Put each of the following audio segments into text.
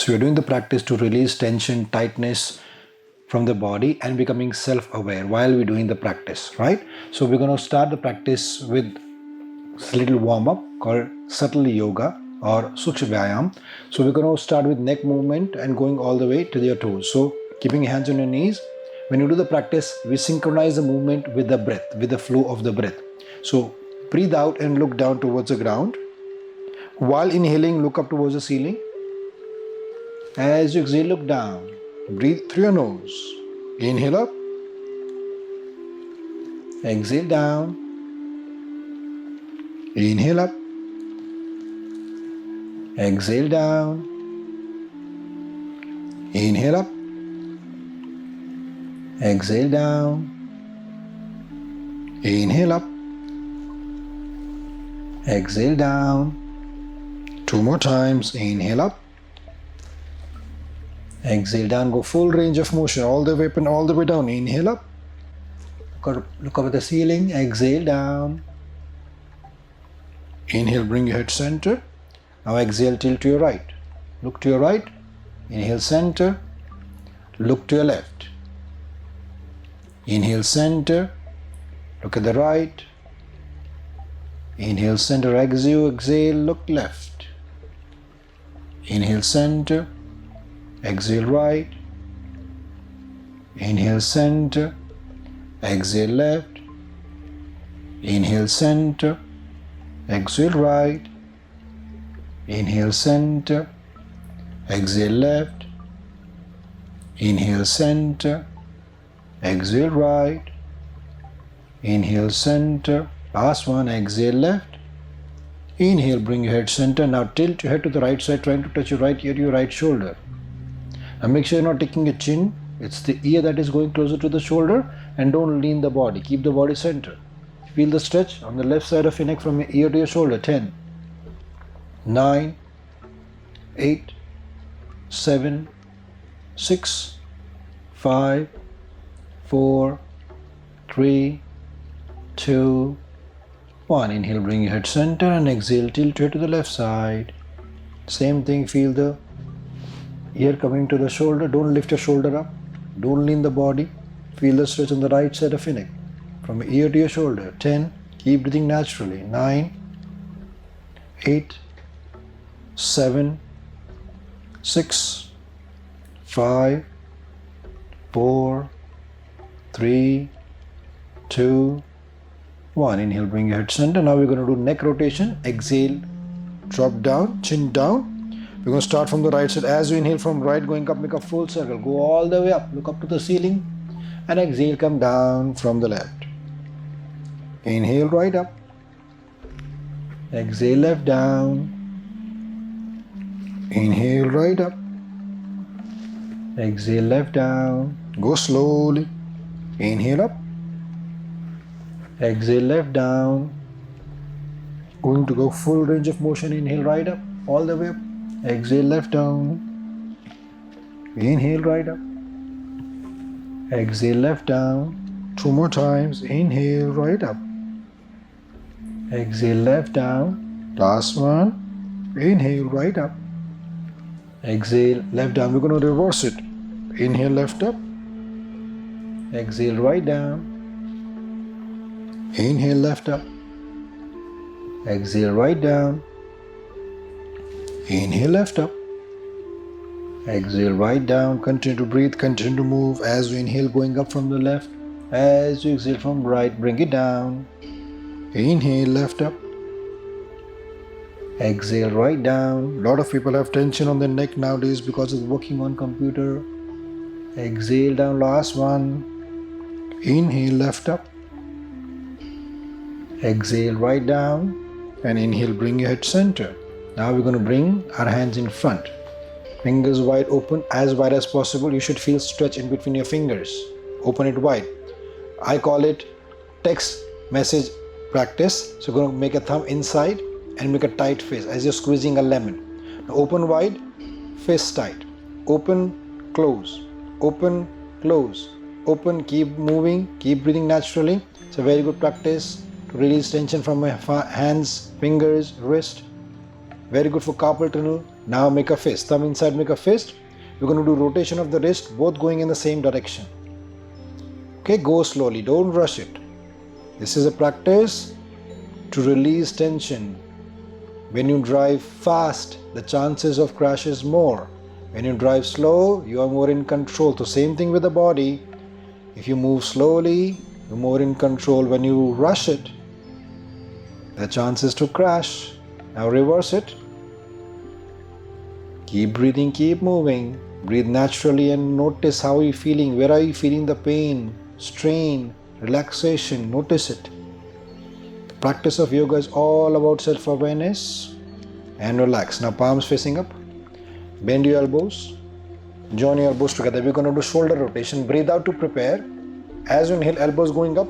So we're doing the practice to release tension, tightness from the body and becoming self-aware while we're doing the practice, right? So we're going to start the practice with a little warm-up called subtle yoga or Sukhsma Vyayam. So we're going to start with neck movement and going all the way to your toes. So keeping your hands on your knees. When you do the practice, we synchronize the movement with the breath, with the flow of the breath. So breathe out and look down towards the ground. While inhaling, look up towards the ceiling. As you exhale, look down. Breathe through your nose. Inhale up. Exhale down. Inhale up. Exhale down. Inhale up. Exhale down. Inhale up. Exhale down. 2 more times. Inhale up. Exhale down. Go full range of motion all the way up and all the way down. Inhale up. Look up at the ceiling. Exhale down. Inhale, bring your head center. Now exhale, tilt to your right. Look to your right. Inhale, center. Look to your left. Inhale, center. Look at the right. Inhale, center. Exhale, look left. Inhale, center. Exhale, right. Inhale, center. Exhale, left. Inhale, center. Exhale, right. Inhale, center. Exhale, left. Inhale, center. Exhale, right. Inhale, center. Last one. Exhale, left. Inhale, bring your head center. Now tilt your head to the right side, trying to touch your right ear to your right shoulder. Now make sure you're not taking your chin. It's the ear that is going closer to the shoulder, and don't lean the body. Keep the body center. Feel the stretch on the left side of your neck from your ear to your shoulder. 10, 9, 8, 7, 6, 5, 4, 3, 2, 1. Inhale, bring your head center, and exhale, tilt your head to the left side. Same thing, feel the ear coming to the shoulder. Don't lift your shoulder up. Don't lean the body. Feel the stretch on the right side of your neck from ear to your shoulder. 10. Keep breathing naturally. 9, 8, 7, 6, 5, 4, 3, 2, 1. Inhale, bring your head center. Now we're going to do neck rotation. Exhale, drop down, chin down. We're going to start from the right side. As you inhale from right, going up, make a full circle. Go all the way up. Look up to the ceiling. And exhale, come down from the left. Inhale, right up. Exhale, left down. Inhale, right up. Exhale, left down. Go slowly. Inhale up. Exhale, left down. Going to go full range of motion. Inhale, right up. All the way up. Exhale, left down. Inhale, right up. Exhale, left down. 2 more times. Inhale, right up. Exhale, left down. Last one. Inhale, right up. Exhale, left down. We're going to reverse it. Inhale, left up. Exhale, right down. Inhale, left up. Exhale, right down. Inhale, left up. Exhale, right down. Continue to breathe, continue to move. As you inhale, going up from the left. As you exhale from right, bring it down. Inhale, left up. Exhale, right down. A lot of people have tension on their neck nowadays because of working on computer. Exhale down, last one. Inhale, left up. Exhale, right down. And inhale, bring your head center. Now we're going to bring our hands in front. Fingers wide open, as wide as possible. You should feel stretch in between your fingers. Open it wide. I call it text message practice. So you're going to make a thumb inside and make a tight fist as you're squeezing a lemon. Now open wide, fist tight. Open, close. Open, close. Open, keep moving, keep breathing naturally. It's a very good practice to release tension from my hands, fingers, wrist. Very good for carpal tunnel, Now make a fist. Thumb inside, make a fist. We're going to do rotation of the wrist, both going in the same direction. Okay, go slowly. Don't rush it. This is a practice to release tension. When you drive fast, the chances of crash is more. When you drive slow, you are more in control. So same thing with the body. If you move slowly, you're more in control. When you rush it, the chances to crash. Now reverse it. Keep breathing, keep moving. Breathe naturally and notice how you're feeling. Where are you feeling the pain, strain, relaxation? Notice it. The practice of yoga is all about self-awareness and relax. Now palms facing up. Bend your elbows. Join your elbows together. We're going to do shoulder rotation. Breathe out to prepare. As you inhale, elbows going up,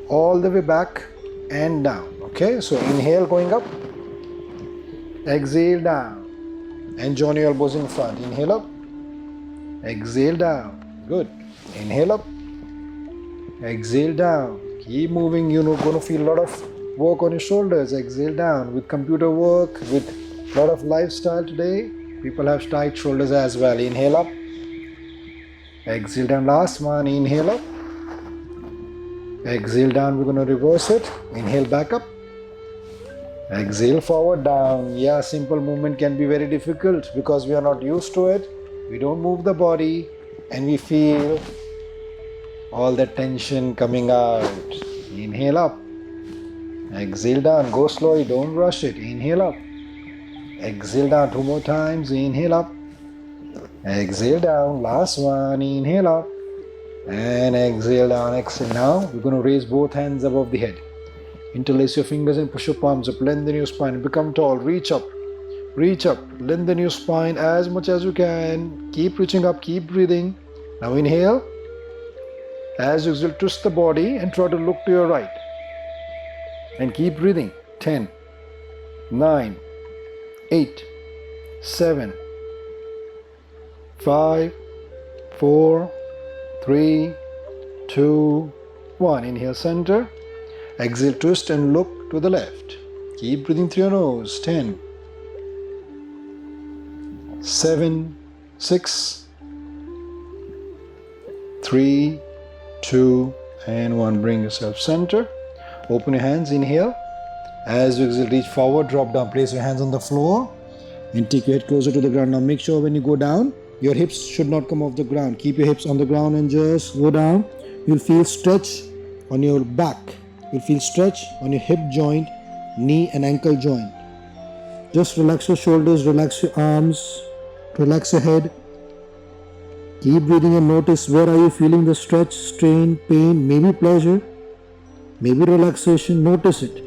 all the way back and down. Okay, so inhale going up, exhale down, and join your elbows in front. Inhale up, exhale down. Good. Inhale up, exhale down. Keep moving. You're going to feel a lot of work on your shoulders. Exhale down. With computer work, with a lot of lifestyle today, people have tight shoulders as well. Inhale up, exhale down. Last one. Inhale up, exhale down. We're going to reverse it. Inhale back up, exhale forward down. Yeah, simple movement can be very difficult because we are not used to it. We don't move the body and we feel all that tension coming out. Inhale up, exhale down. Go slowly, don't rush it. Inhale up, exhale down. 2 more times. Inhale up, exhale down. Last one. Inhale up and exhale down. Exhale. Now we're going to raise both hands above the head. Interlace your fingers and push your palms up. Lengthen your spine. Become tall. Reach up. Reach up. Lengthen your spine as much as you can. Keep reaching up. Keep breathing. Now inhale. As you exhale, twist the body and try to look to your right. And keep breathing. 10, 9, 8, 7, 5, 4, 3, 2, 1. Inhale, center. Exhale, twist and look to the left. Keep breathing through your nose. 10, 7, 6, 3, 2, and 1. Bring yourself center. Open your hands. Inhale. As you exhale, reach forward, drop down. Place your hands on the floor and take your head closer to the ground. Now make sure when you go down, your hips should not come off the ground. Keep your hips on the ground and just go down. You'll feel stretch on your back. You'll feel stretch on your hip joint, knee and ankle joint. Just relax your shoulders, relax your arms, relax your head. Keep breathing and notice where are you feeling the stretch, strain, pain, maybe pleasure, maybe relaxation. Notice it.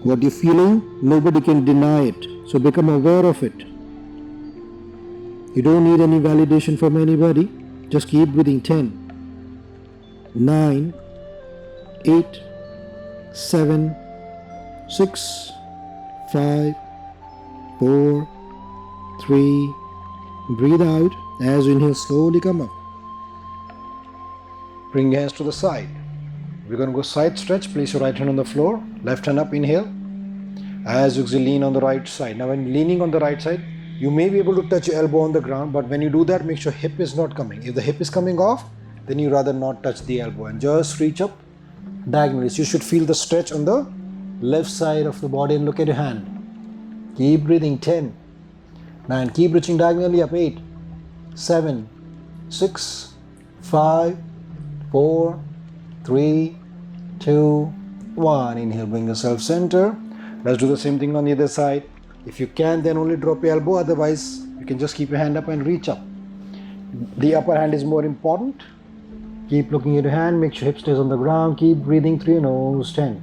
What you're feeling, nobody can deny it. So become aware of it. You don't need any validation from anybody. Just keep breathing. 10, 9, 8, 7, 6, 5, 4, 3. Breathe out. As you inhale, slowly come up. Bring your hands to the side. We're going to go side stretch. Place your right hand on the floor. Left hand up. Inhale. As you exhale, lean on the right side. Now when leaning on the right side, you may be able to touch your elbow on the ground, but when you do that, make sure hip is not coming. If the hip is coming off, then you rather not touch the elbow and just reach up diagonally. So you should feel the stretch on the left side of the body and look at your hand. Keep breathing. 10, 9. Keep reaching diagonally up. 8, 7, 6, 5, 4, 3, 2, 1. Inhale, bring yourself center. Let's do the same thing on the other side. If you can, then only drop your elbow. Otherwise, you can just keep your hand up and reach up. The upper hand is more important. Keep looking at your hand. Make sure hip stays on the ground. Keep breathing through your nose. 10,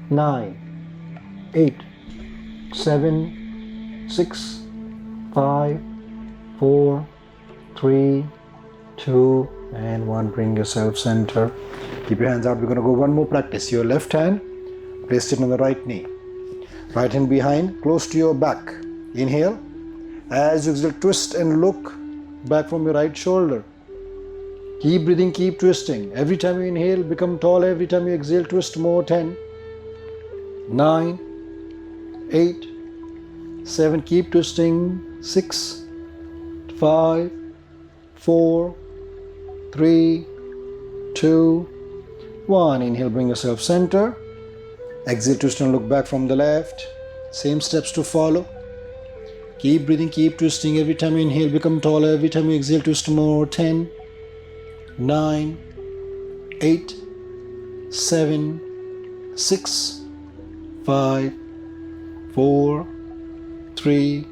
9, 8, 7, 6, 5, 4, 3, 2, and 1. Bring yourself center. Keep your hands out. We're going to go one more practice. Your left hand, place it on the right knee. Right hand behind, close to your back. Inhale. As you exhale, twist and look back from your right shoulder. Keep breathing, keep twisting. Every time you inhale, become tall. Every time you exhale, twist more. 10, 9, 8, 7, keep twisting, 6, 5, 4, 3, 2, 1. Inhale, bring yourself center. Exhale, twist and look back from the left. Same steps to follow. Keep breathing, keep twisting. Every time you inhale, become taller. Every time you exhale, twist more. 10, 9, 8, 7, 6, 5, 4, 3,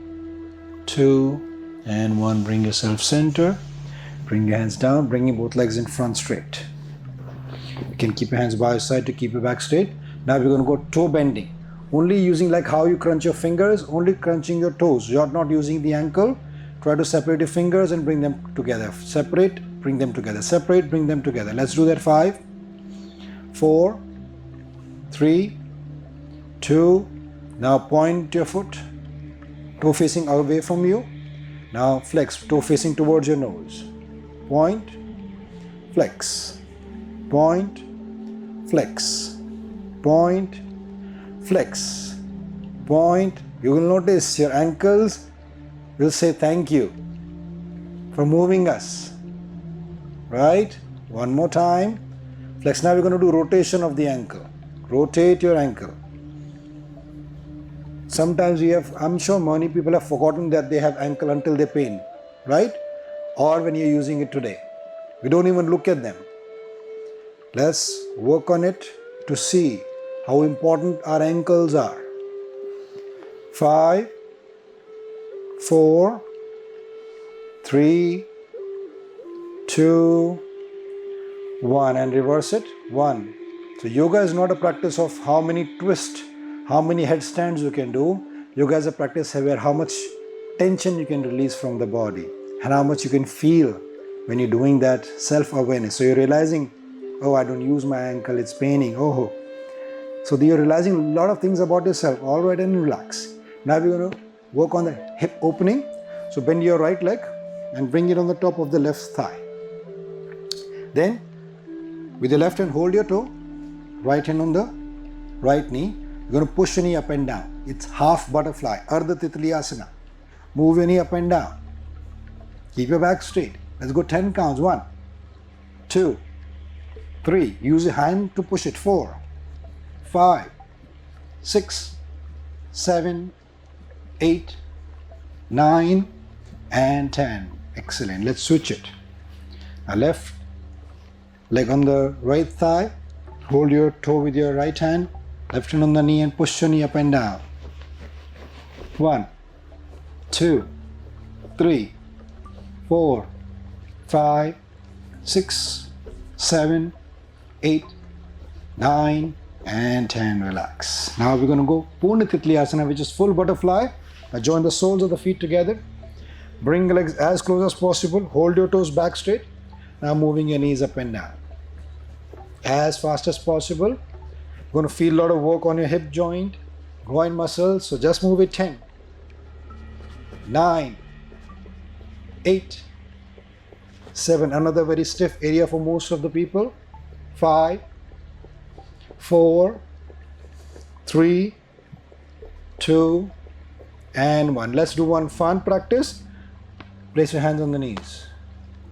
2, and 1. Bring yourself center. Bring your hands down, bringing both legs in front straight. You can keep your hands by your side to keep your back straight. Now we're going to go toe bending. Only using like how you crunch your fingers, only crunching your toes. You're not using the ankle. Try to separate your fingers and bring them together. Separate, bring them together. Separate, bring them together. Let's do that. 5, 4, 3, 2. Now point your foot, toe facing away from you. Now flex, toe facing towards your nose. Point, flex, point, flex, point, flex, point. You will notice your ankles will say thank you for moving us. Right? One more time. Flex. Now we're going to do rotation of the ankle. Rotate your ankle. Sometimes I'm sure many people have forgotten that they have ankle until they pain. Right? Or when you're using it today. We don't even look at them. Let's work on it to see how important our ankles are. 5, 4, 3, 2, 1, and reverse it. 1. So yoga is not a practice of how many twists, how many headstands you can do. Yoga is a practice where how much tension you can release from the body and how much you can feel when you're doing that self-awareness. So you're realizing, oh, I don't use my ankle, it's paining. Oh. So you're realizing a lot of things about yourself. All right, and relax. Now we're going to work on the hip opening. So bend your right leg and bring it on the top of the left thigh. Then with the left hand, hold your toe. Right hand on the right knee. You're going to push your knee up and down. It's half butterfly, Ardha Titli Asana. Move your knee up and down. Keep your back straight. Let's go 10 counts. 1, 2, 3. Use your hand to push it. 4, 5, 6, 7, 8, 9, and 10. Excellent. Let's switch it. Now left leg on the right thigh. Hold your toe with your right hand. Left hand on the knee and push your knee up and down. 1, 2, 3, 4, 5, 6, 7, 8, 9, and 10. Relax. Now we're going to go Purna Titli Asana, which is full butterfly. Now join the soles of the feet together. Bring the legs as close as possible. Hold your toes back straight. Now moving your knees up and down. As fast as possible. You're going to feel a lot of work on your hip joint, groin muscles. So just move it. 10, 9, 8, 7. Another very stiff area for most of the people. 5, 4, 3, 2, and 1. Let's do one fun practice. Place your hands on the knees.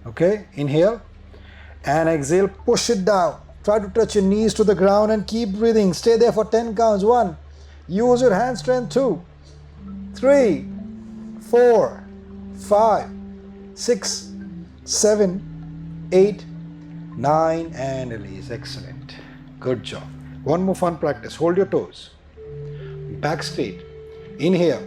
Okay, inhale and exhale, push it down. Try to touch your knees to the ground and keep breathing. Stay there for 10 counts. 1. Use your hand strength. 2, 3, 4, 5, 6, 7, 8, 9, and release. Excellent. Good job. One more fun practice. Hold your toes. Back straight. Inhale.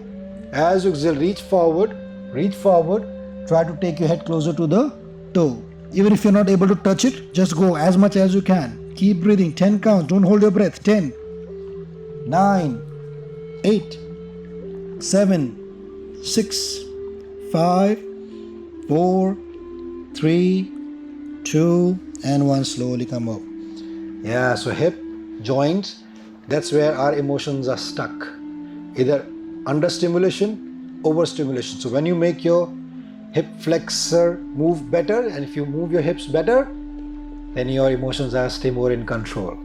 As you exhale, reach forward. Reach forward. Try to take your head closer to the toe. Even if you're not able to touch it, just go as much as you can. Keep breathing. 10 counts. Don't hold your breath. 10, 9, 8, 7, 6, 5, 4, 3, 2, and 1. Slowly come up. Yeah, so hip, joints, that's where our emotions are stuck. Either under stimulation, over stimulation. So when you make your hip flexor move better, and if you move your hips better, then your emotions are stay more in control.